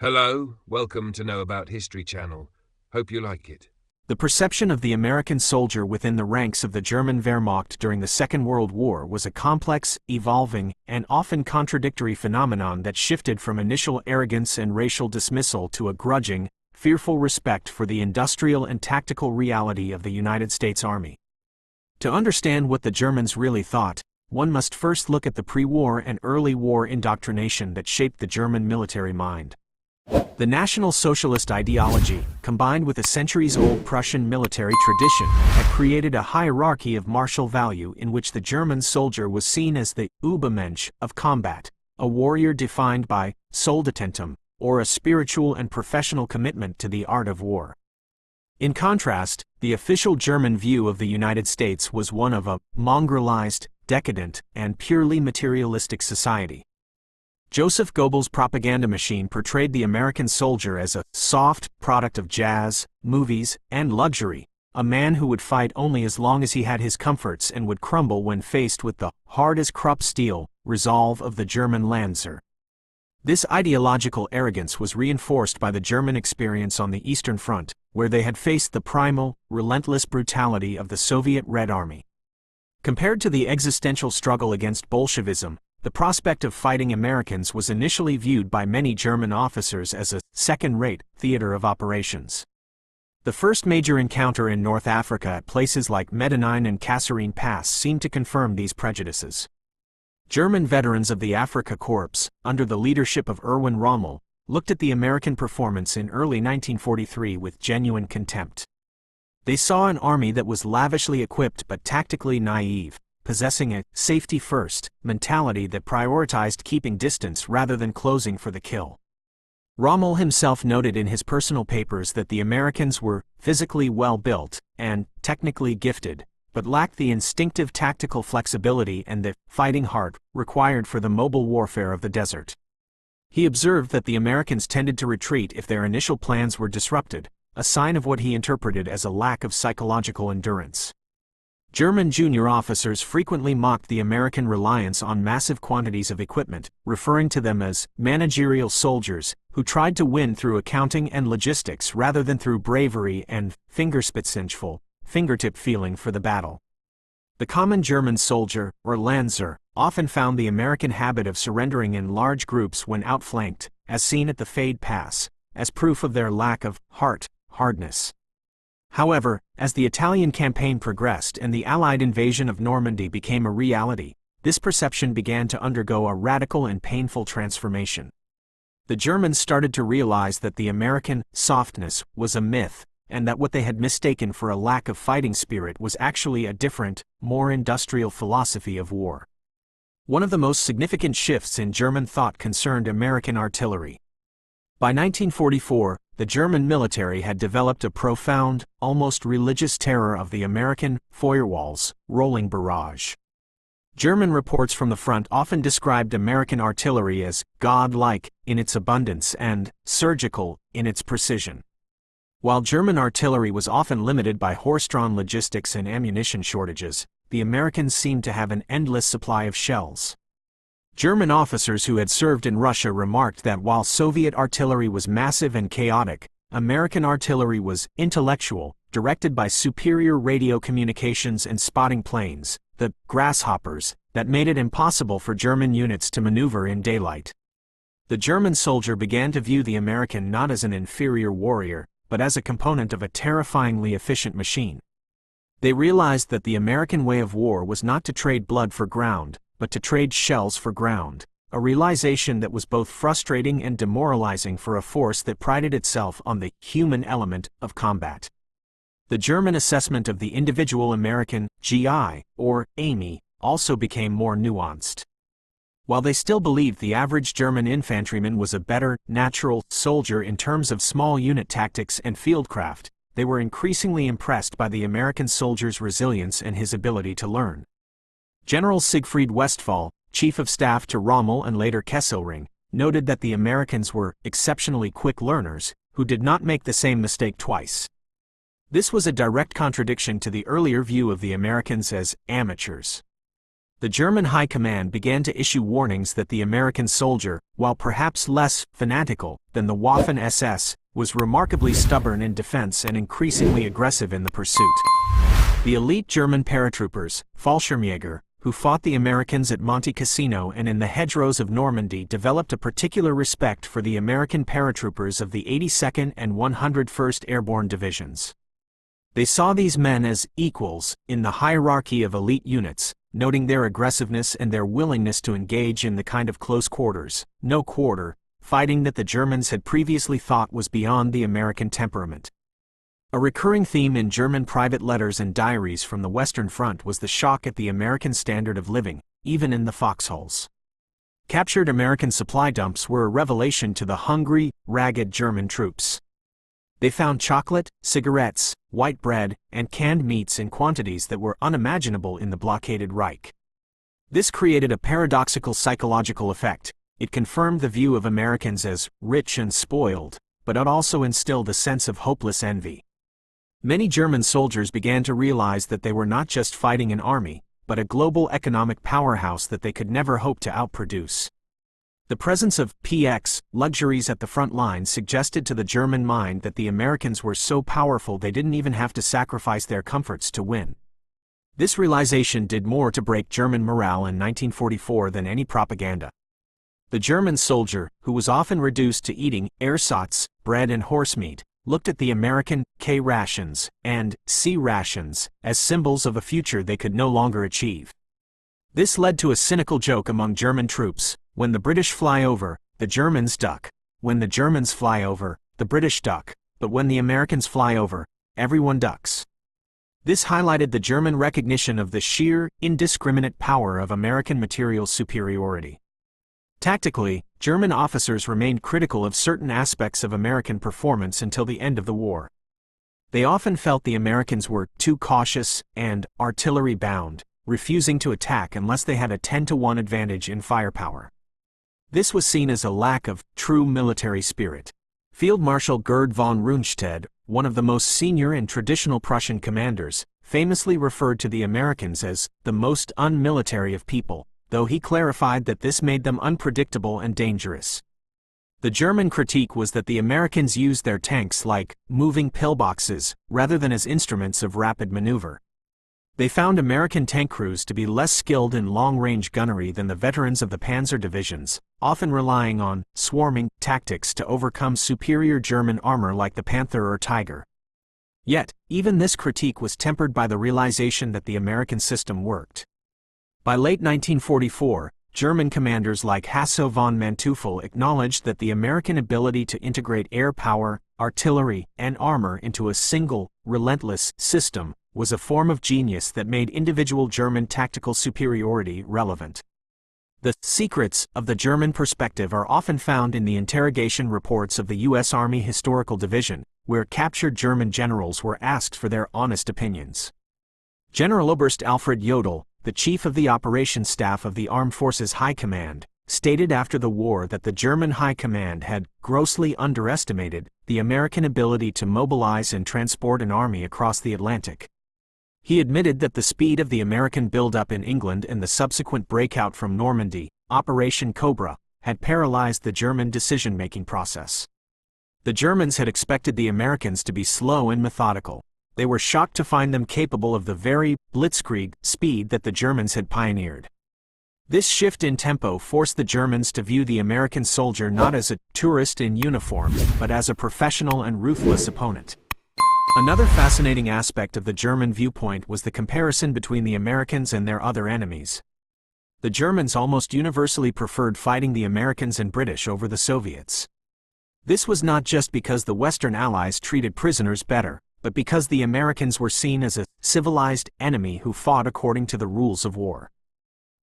Hello, welcome to Know About History channel. Hope you like it. The perception of the American soldier within the ranks of the German Wehrmacht during the Second World War was a complex, evolving, and often contradictory phenomenon that shifted from initial arrogance and racial dismissal to a grudging, fearful respect for the industrial and tactical reality of the United States Army. To understand what the Germans really thought, one must first look at the pre-war and early war indoctrination that shaped the German military mind. The National Socialist ideology, combined with a centuries-old Prussian military tradition, had created a hierarchy of martial value in which the German soldier was seen as the Übermensch of combat, a warrior defined by Soldatentum, or a spiritual and professional commitment to the art of war. In contrast, the official German view of the United States was one of a mongrelized, decadent, and purely materialistic society. Joseph Goebbels' propaganda machine portrayed the American soldier as a soft product of jazz, movies, and luxury, a man who would fight only as long as he had his comforts and would crumble when faced with the hard-as-Krupp steel resolve of the German Lanzer. This ideological arrogance was reinforced by the German experience on the Eastern Front, where they had faced the primal, relentless brutality of the Soviet Red Army. Compared to the existential struggle against Bolshevism, the prospect of fighting Americans was initially viewed by many German officers as a second-rate theater of operations. The first major encounter in North Africa at places like Medellin and Kasserine Pass seemed to confirm these prejudices. German veterans of the Afrika Korps, under the leadership of Erwin Rommel, looked at the American performance in early 1943 with genuine contempt. They saw an army that was lavishly equipped but tactically naive, possessing a safety-first mentality that prioritized keeping distance rather than closing for the kill. Rommel himself noted in his personal papers that the Americans were physically well-built and technically gifted, but lacked the instinctive tactical flexibility and the fighting heart required for the mobile warfare of the desert. He observed that the Americans tended to retreat if their initial plans were disrupted, a sign of what he interpreted as a lack of psychological endurance. German junior officers frequently mocked the American reliance on massive quantities of equipment, referring to them as managerial soldiers who tried to win through accounting and logistics rather than through bravery and fingerspitzengefühl, fingertip feeling for the battle. The common German soldier, or Lanzer, often found the American habit of surrendering in large groups when outflanked, as seen at the Fade Pass, as proof of their lack of hardness. However, as the Italian campaign progressed and the Allied invasion of Normandy became a reality, this perception began to undergo a radical and painful transformation. The Germans started to realize that the American softness was a myth, and that what they had mistaken for a lack of fighting spirit was actually a different, more industrial philosophy of war. One of the most significant shifts in German thought concerned American artillery. By 1944, the German military had developed a profound, almost religious terror of the American Feuerwalls, rolling barrage. German reports from the front often described American artillery as godlike in its abundance and surgical in its precision. While German artillery was often limited by horse-drawn logistics and ammunition shortages, the Americans seemed to have an endless supply of shells. German officers who had served in Russia remarked that while Soviet artillery was massive and chaotic, American artillery was intellectual, directed by superior radio communications and spotting planes, the grasshoppers, that made it impossible for German units to maneuver in daylight. The German soldier began to view the American not as an inferior warrior, but as a component of a terrifyingly efficient machine. They realized that the American way of war was not to trade blood for ground, but to trade shells for ground, a realization that was both frustrating and demoralizing for a force that prided itself on the human element of combat. The German assessment of the individual American GI, or Army, also became more nuanced. While they still believed the average German infantryman was a better, natural soldier in terms of small unit tactics and fieldcraft, they were increasingly impressed by the American soldier's resilience and his ability to learn. General Siegfried Westphal, chief of staff to Rommel and later Kesselring, noted that the Americans were exceptionally quick learners, who did not make the same mistake twice. This was a direct contradiction to the earlier view of the Americans as amateurs. The German High Command began to issue warnings that the American soldier, while perhaps less fanatical than the Waffen-SS, was remarkably stubborn in defense and increasingly aggressive in the pursuit. The elite German paratroopers, Fallschirmjäger, who fought the Americans at Monte Cassino and in the hedgerows of Normandy, developed a particular respect for the American paratroopers of the 82nd and 101st Airborne Divisions. They saw these men as equals in the hierarchy of elite units, noting their aggressiveness and their willingness to engage in the kind of close quarters, no quarter, fighting that the Germans had previously thought was beyond the American temperament. A recurring theme in German private letters and diaries from the Western Front was the shock at the American standard of living, even in the foxholes. Captured American supply dumps were a revelation to the hungry, ragged German troops. They found chocolate, cigarettes, white bread, and canned meats in quantities that were unimaginable in the blockaded Reich. This created a paradoxical psychological effect. It confirmed the view of Americans as rich and spoiled, but it also instilled a sense of hopeless envy. Many German soldiers began to realize that they were not just fighting an army, but a global economic powerhouse that they could never hope to outproduce. The presence of PX luxuries at the front lines suggested to the German mind that the Americans were so powerful they didn't even have to sacrifice their comforts to win. This realization did more to break German morale in 1944 than any propaganda. The German soldier, who was often reduced to eating ersatz, bread and horse meat, looked at the American K rations and C rations as symbols of a future they could no longer achieve. This led to a cynical joke among German troops: when the British fly over, the Germans duck; when the Germans fly over, the British duck; but when the Americans fly over, everyone ducks. This highlighted the German recognition of the sheer, indiscriminate power of American material superiority. Tactically, German officers remained critical of certain aspects of American performance until the end of the war. They often felt the Americans were too cautious and artillery-bound, refusing to attack unless they had a 10-to-1 advantage in firepower. This was seen as a lack of true military spirit. Field Marshal Gerd von Rundstedt, one of the most senior and traditional Prussian commanders, famously referred to the Americans as the most unmilitary of people, though he clarified that this made them unpredictable and dangerous. The German critique was that the Americans used their tanks like moving pillboxes rather than as instruments of rapid maneuver. They found American tank crews to be less skilled in long-range gunnery than the veterans of the Panzer divisions, often relying on swarming tactics to overcome superior German armor like the Panther or Tiger. Yet, even this critique was tempered by the realization that the American system worked. By late 1944, German commanders like Hasso von Manteuffel acknowledged that the American ability to integrate air power, artillery, and armor into a single, relentless system was a form of genius that made individual German tactical superiority relevant. The secrets of the German perspective are often found in the interrogation reports of the U.S. Army Historical Division, where captured German generals were asked for their honest opinions. General Oberst Alfred Jodl, the chief of the operations staff of the Armed Forces High Command, stated after the war that the German High Command had grossly underestimated the American ability to mobilize and transport an army across the Atlantic. He admitted that the speed of the American buildup in England and the subsequent breakout from Normandy, Operation Cobra, had paralyzed the German decision-making process. The Germans had expected the Americans to be slow and methodical. They were shocked to find them capable of the very blitzkrieg speed that the Germans had pioneered. This shift in tempo forced the Germans to view the American soldier not as a tourist in uniform, but as a professional and ruthless opponent. Another fascinating aspect of the German viewpoint was the comparison between the Americans and their other enemies. The Germans almost universally preferred fighting the Americans and British over the Soviets. This was not just because the Western Allies treated prisoners better, but because the Americans were seen as a civilized enemy who fought according to the rules of war.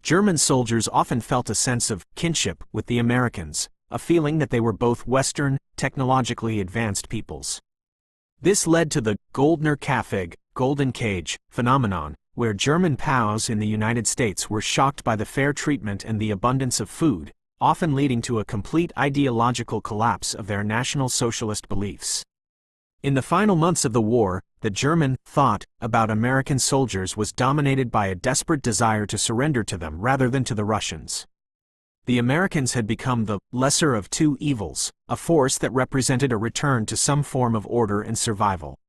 German soldiers often felt a sense of kinship with the Americans, a feeling that they were both Western, technologically advanced peoples. This led to the Goldener Käfig, golden cage, phenomenon, where German POWs in the United States were shocked by the fair treatment and the abundance of food, often leading to a complete ideological collapse of their National Socialist beliefs. In the final months of the war, the German thought about American soldiers was dominated by a desperate desire to surrender to them rather than to the Russians. The Americans had become the lesser of two evils, a force that represented a return to some form of order and survival.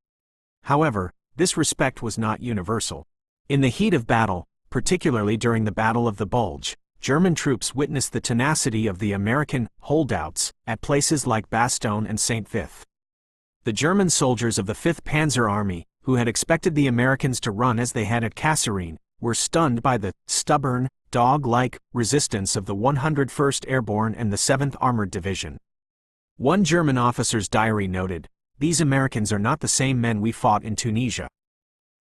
However, this respect was not universal. In the heat of battle, particularly during the Battle of the Bulge, German troops witnessed the tenacity of the American holdouts at places like Bastogne and St. Vith. The German soldiers of the 5th Panzer Army, who had expected the Americans to run as they had at Kasserine, were stunned by the stubborn, dog-like resistance of the 101st Airborne and the 7th Armored Division. One German officer's diary noted, "These Americans are not the same men we fought in Tunisia.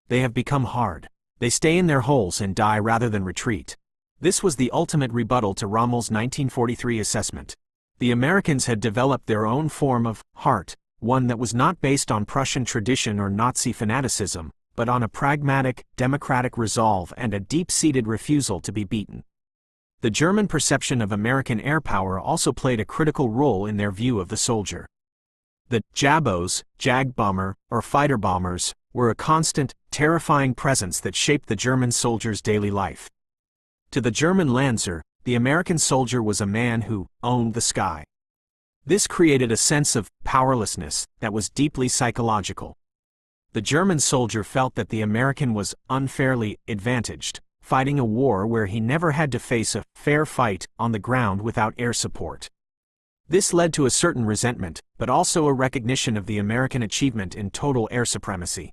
They have become hard. They stay in their holes and die rather than retreat." This was the ultimate rebuttal to Rommel's 1943 assessment. The Americans had developed their own form of heart, one that was not based on Prussian tradition or Nazi fanaticism, but on a pragmatic, democratic resolve and a deep-seated refusal to be beaten. The German perception of American air power also played a critical role in their view of the soldier. The Jabos, Jag bomber, or fighter bombers, were a constant, terrifying presence that shaped the German soldier's daily life. To the German Lanzer, the American soldier was a man who owned the sky. This created a sense of powerlessness that was deeply psychological. The German soldier felt that the American was unfairly advantaged, fighting a war where he never had to face a fair fight on the ground without air support. This led to a certain resentment, but also a recognition of the American achievement in total air supremacy.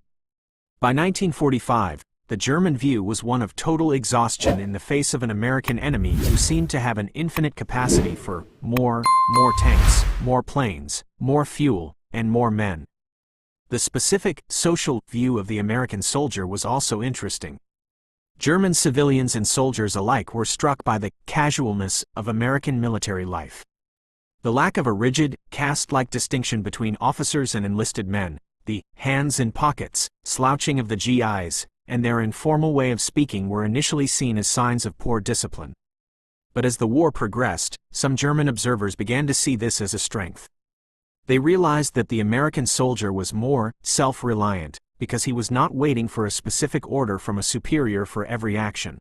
By 1945, the German view was one of total exhaustion in the face of an American enemy who seemed to have an infinite capacity for more tanks, more planes, more fuel, and more men. The specific, social view of the American soldier was also interesting. German civilians and soldiers alike were struck by the casualness of American military life. The lack of a rigid, caste-like distinction between officers and enlisted men, the hands in pockets, slouching of the GIs, and their informal way of speaking were initially seen as signs of poor discipline. But as the war progressed, some German observers began to see this as a strength. They realized that the American soldier was more self-reliant, because he was not waiting for a specific order from a superior for every action.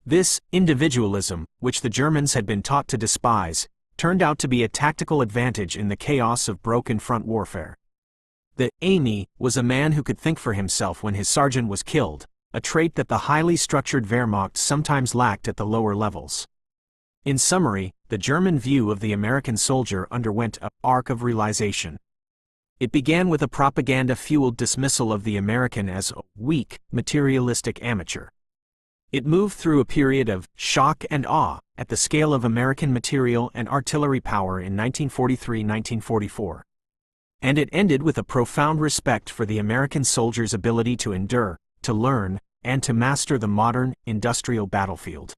This individualism, which the Germans had been taught to despise, turned out to be a tactical advantage in the chaos of broken front warfare. The Army was a man who could think for himself when his sergeant was killed, a trait that the highly structured Wehrmacht sometimes lacked at the lower levels. In summary, the German view of the American soldier underwent an arc of realization. It began with a propaganda-fueled dismissal of the American as a weak, materialistic amateur. It moved through a period of shock and awe at the scale of American material and artillery power in 1943-1944. And it ended with a profound respect for the American soldier's ability to endure, to learn, and to master the modern, industrial battlefield.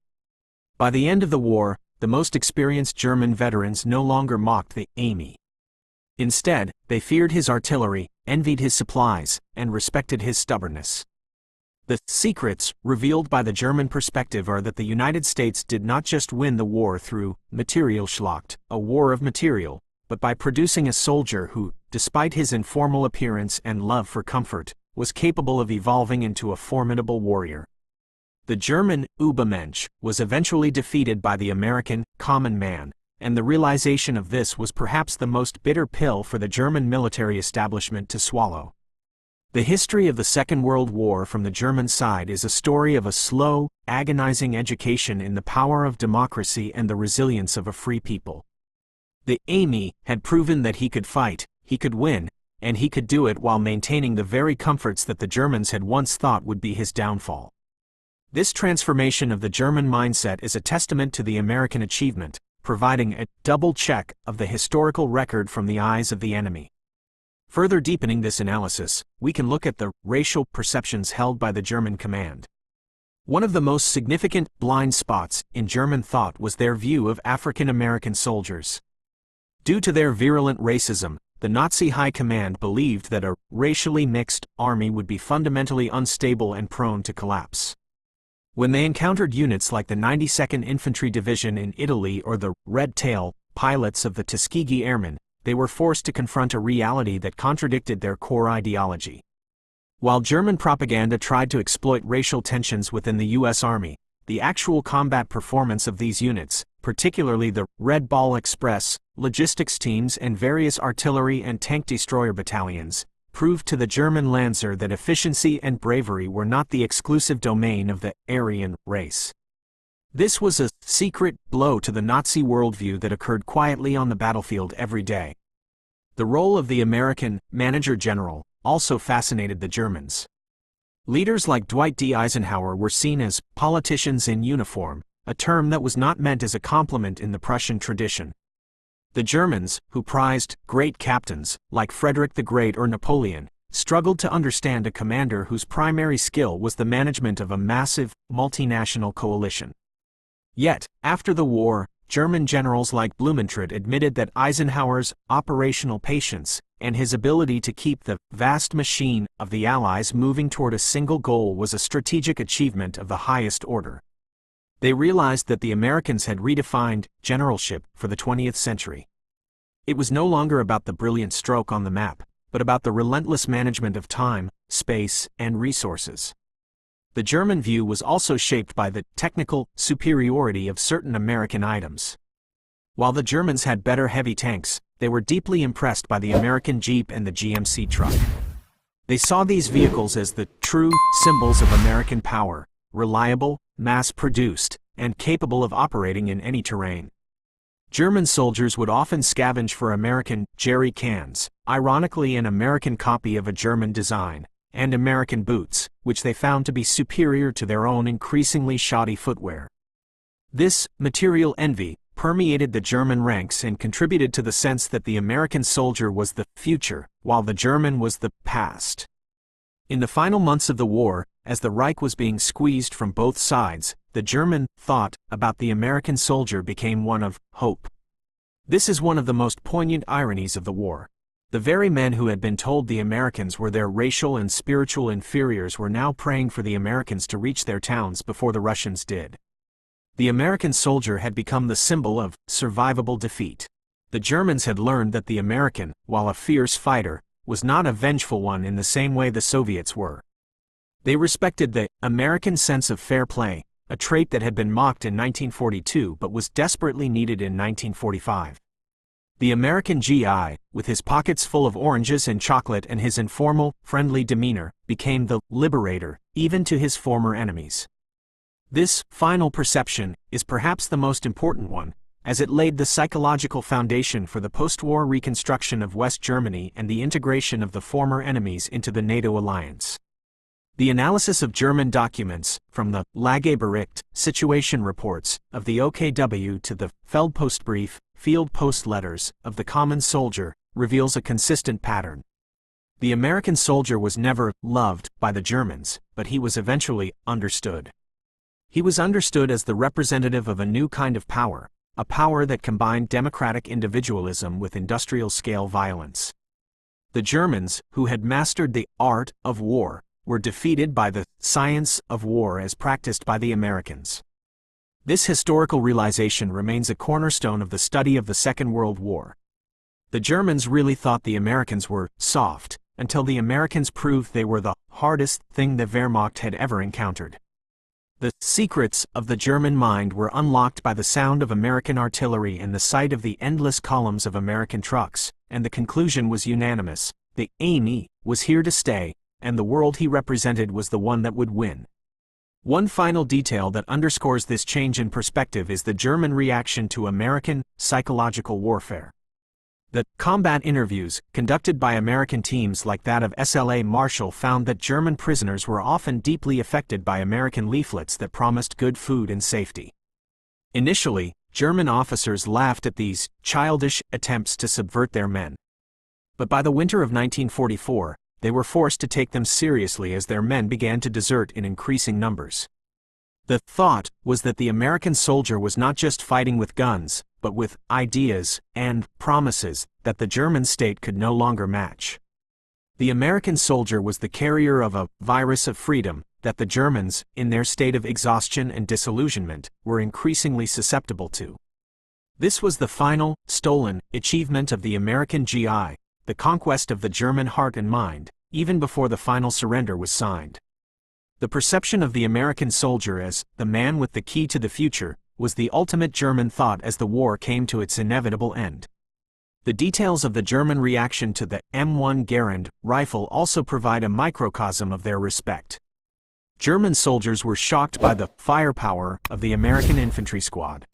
By the end of the war, the most experienced German veterans no longer mocked the Army. Instead, they feared his artillery, envied his supplies, and respected his stubbornness. The secrets revealed by the German perspective are that the United States did not just win the war through Materialschlacht, a war of material, but by producing a soldier who, despite his informal appearance and love for comfort, was capable of evolving into a formidable warrior. The German Übermensch was eventually defeated by the American common man, and the realization of this was perhaps the most bitter pill for the German military establishment to swallow. The history of the Second World War from the German side is a story of a slow, agonizing education in the power of democracy and the resilience of a free people. The Army had proven that he could fight, he could win, and he could do it while maintaining the very comforts that the Germans had once thought would be his downfall. This transformation of the German mindset is a testament to the American achievement, providing a double check of the historical record from the eyes of the enemy. Further deepening this analysis, we can look at the racial perceptions held by the German command. One of the most significant blind spots in German thought was their view of African American soldiers. Due to their virulent racism, the Nazi High Command believed that a racially mixed army would be fundamentally unstable and prone to collapse. When they encountered units like the 92nd Infantry Division in Italy or the Red Tail pilots of the Tuskegee Airmen, they were forced to confront a reality that contradicted their core ideology. While German propaganda tried to exploit racial tensions within the U.S. Army, the actual combat performance of these units, particularly the Red Ball Express, logistics teams and various artillery and tank destroyer battalions, proved to the German Lanzer that efficiency and bravery were not the exclusive domain of the Aryan race. This was a secret blow to the Nazi worldview that occurred quietly on the battlefield every day. The role of the American manager-general also fascinated the Germans. Leaders like Dwight D. Eisenhower were seen as politicians in uniform, a term that was not meant as a compliment in the Prussian tradition. The Germans, who prized great captains, like Frederick the Great or Napoleon, struggled to understand a commander whose primary skill was the management of a massive, multinational coalition. Yet, after the war, German generals like Blumentritt admitted that Eisenhower's operational patience and his ability to keep the vast machine of the Allies moving toward a single goal was a strategic achievement of the highest order. They realized that the Americans had redefined generalship for the 20th century. It was no longer about the brilliant stroke on the map, but about the relentless management of time, space, and resources. The German view was also shaped by the technical superiority of certain American items. While the Germans had better heavy tanks, they were deeply impressed by the American Jeep and the GMC truck. They saw these vehicles as the true symbols of American power, reliable, mass-produced, and capable of operating in any terrain. German soldiers would often scavenge for American jerry cans, ironically an American copy of a German design, and American boots, which they found to be superior to their own increasingly shoddy footwear. This material envy permeated the German ranks and contributed to the sense that the American soldier was the future, while the German was the past. In the final months of the war, as the Reich was being squeezed from both sides, the German thought about the American soldier became one of hope. This is one of the most poignant ironies of the war. The very men who had been told the Americans were their racial and spiritual inferiors were now praying for the Americans to reach their towns before the Russians did. The American soldier had become the symbol of survivable defeat. The Germans had learned that the American, while a fierce fighter, was not a vengeful one in the same way the Soviets were. They respected the American sense of fair play, a trait that had been mocked in 1942 but was desperately needed in 1945. The American GI, with his pockets full of oranges and chocolate and his informal, friendly demeanor, became the liberator, even to his former enemies. This final perception is perhaps the most important one, as it laid the psychological foundation for the post-war reconstruction of West Germany and the integration of the former enemies into the NATO alliance. The analysis of German documents, from the Lagebericht situation reports of the OKW to the Feldpostbrief, field post letters, of the common soldier, reveals a consistent pattern. The American soldier was never loved by the Germans, but he was eventually understood. He was understood as the representative of a new kind of power, a power that combined democratic individualism with industrial-scale violence. The Germans, who had mastered the art of war, were defeated by the science of war as practiced by the Americans. This historical realization remains a cornerstone of the study of the Second World War. The Germans really thought the Americans were soft, until the Americans proved they were the hardest thing the Wehrmacht had ever encountered. The secrets of the German mind were unlocked by the sound of American artillery and the sight of the endless columns of American trucks, and the conclusion was unanimous: the enemy was here to stay, and the world he represented was the one that would win. One final detail that underscores this change in perspective is the German reaction to American psychological warfare. The combat interviews, conducted by American teams like that of SLA Marshall, found that German prisoners were often deeply affected by American leaflets that promised good food and safety. Initially, German officers laughed at these childish attempts to subvert their men. But by the winter of 1944, they were forced to take them seriously as their men began to desert in increasing numbers. The thought was that the American soldier was not just fighting with guns, but with ideas and promises that the German state could no longer match. The American soldier was the carrier of a virus of freedom that the Germans, in their state of exhaustion and disillusionment, were increasingly susceptible to. This was the final, stolen, achievement of the American GI, the conquest of the German heart and mind, even before the final surrender was signed. The perception of the American soldier as the man with the key to the future was the ultimate German thought as the war came to its inevitable end. The details of the German reaction to the M1 Garand rifle also provide a microcosm of their respect. German soldiers were shocked by the firepower of the American infantry squad.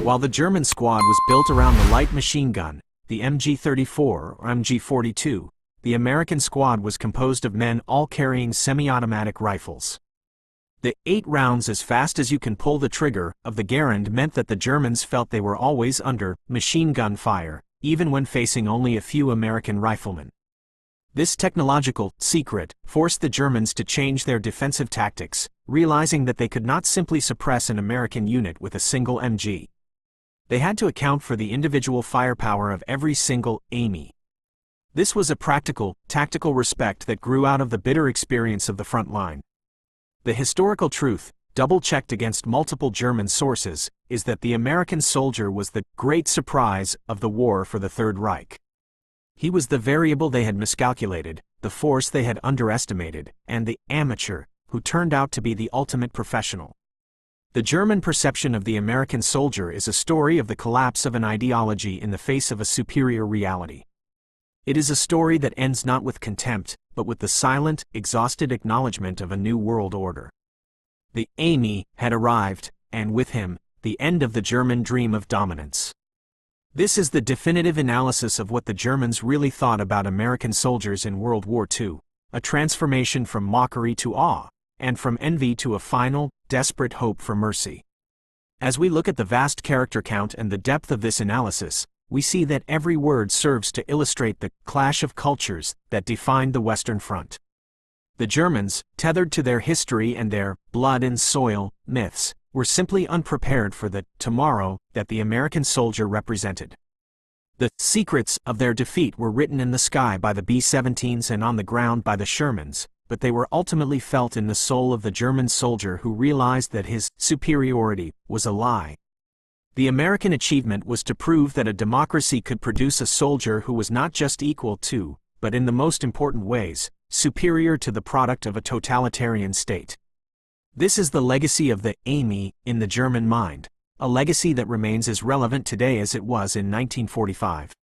While the German squad was built around the light machine gun, the MG-34 or MG-42, the American squad was composed of men all carrying semi-automatic rifles. The 8 rounds as fast as you can pull the trigger of the Garand meant that the Germans felt they were always under machine gun fire, even when facing only a few American riflemen. This technological secret forced the Germans to change their defensive tactics, realizing that they could not simply suppress an American unit with a single MG. They had to account for the individual firepower of every single AMI. This was a practical, tactical respect that grew out of the bitter experience of the front line. The historical truth, double-checked against multiple German sources, is that the American soldier was the great surprise of the war for the Third Reich. He was the variable they had miscalculated, the force they had underestimated, and the amateur, who turned out to be the ultimate professional. The German perception of the American soldier is a story of the collapse of an ideology in the face of a superior reality. It is a story that ends not with contempt, but with the silent, exhausted acknowledgement of a new world order. The AMI had arrived, and with him, the end of the German dream of dominance. This is the definitive analysis of what the Germans really thought about American soldiers in World War II, a transformation from mockery to awe, and from envy to a final, desperate hope for mercy. As we look at the vast character count and the depth of this analysis, we see that every word serves to illustrate the clash of cultures that defined the Western Front. The Germans, tethered to their history and their blood and soil myths, were simply unprepared for the tomorrow that the American soldier represented. The secrets of their defeat were written in the sky by the B-17s and on the ground by the Shermans, but they were ultimately felt in the soul of the German soldier who realized that his superiority was a lie. The American achievement was to prove that a democracy could produce a soldier who was not just equal to, but in the most important ways, superior to the product of a totalitarian state. This is the legacy of the AMI in the German mind, a legacy that remains as relevant today as it was in 1945.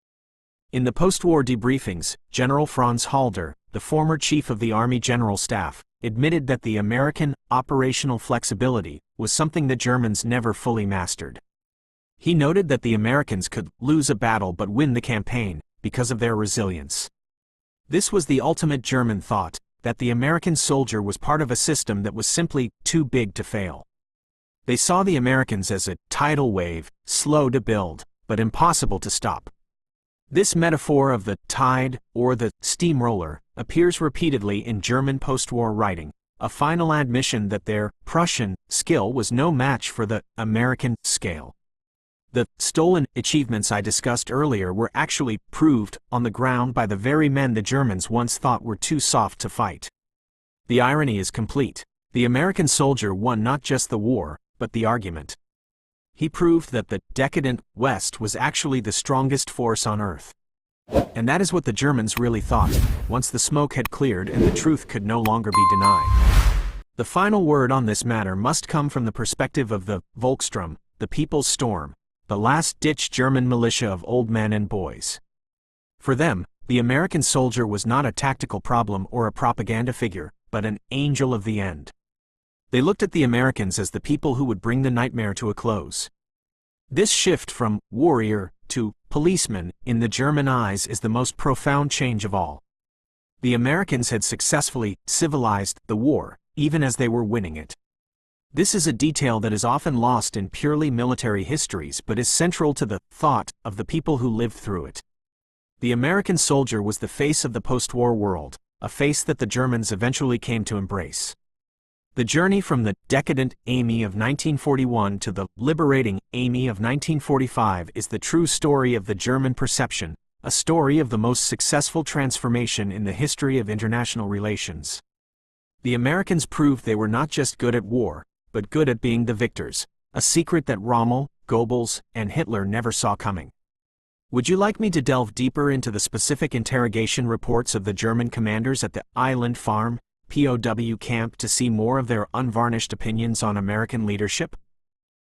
In the post-war debriefings, General Franz Halder, the former chief of the Army General Staff, admitted that the American operational flexibility was something the Germans never fully mastered. He noted that the Americans could lose a battle but win the campaign because of their resilience. This was the ultimate German thought, that the American soldier was part of a system that was simply too big to fail. They saw the Americans as a tidal wave, slow to build, but impossible to stop. This metaphor of the tide, or the steamroller, appears repeatedly in German post-war writing, a final admission that their Prussian skill was no match for the American scale. The stolen achievements I discussed earlier were actually proved on the ground by the very men the Germans once thought were too soft to fight. The irony is complete. The American soldier won not just the war, but the argument. He proved that the decadent West was actually the strongest force on earth. And that is what the Germans really thought, once the smoke had cleared and the truth could no longer be denied. The final word on this matter must come from the perspective of the Volkssturm, the People's Storm, the last-ditch German militia of old men and boys. For them, the American soldier was not a tactical problem or a propaganda figure, but an angel of the end. They looked at the Americans as the people who would bring the nightmare to a close. This shift from warrior to policeman in the German eyes is the most profound change of all. The Americans had successfully civilized the war, even as they were winning it. This is a detail that is often lost in purely military histories but is central to the thought of the people who lived through it. The American soldier was the face of the post-war world, a face that the Germans eventually came to embrace. The journey from the decadent AMI of 1941 to the liberating AMI of 1945 is the true story of the German perception, a story of the most successful transformation in the history of international relations. The Americans proved they were not just good at war, but good at being the victors, a secret that Rommel, Goebbels, and Hitler never saw coming. Would you like me to delve deeper into the specific interrogation reports of the German commanders at the Island Farm POW camp to see more of their unvarnished opinions on American leadership?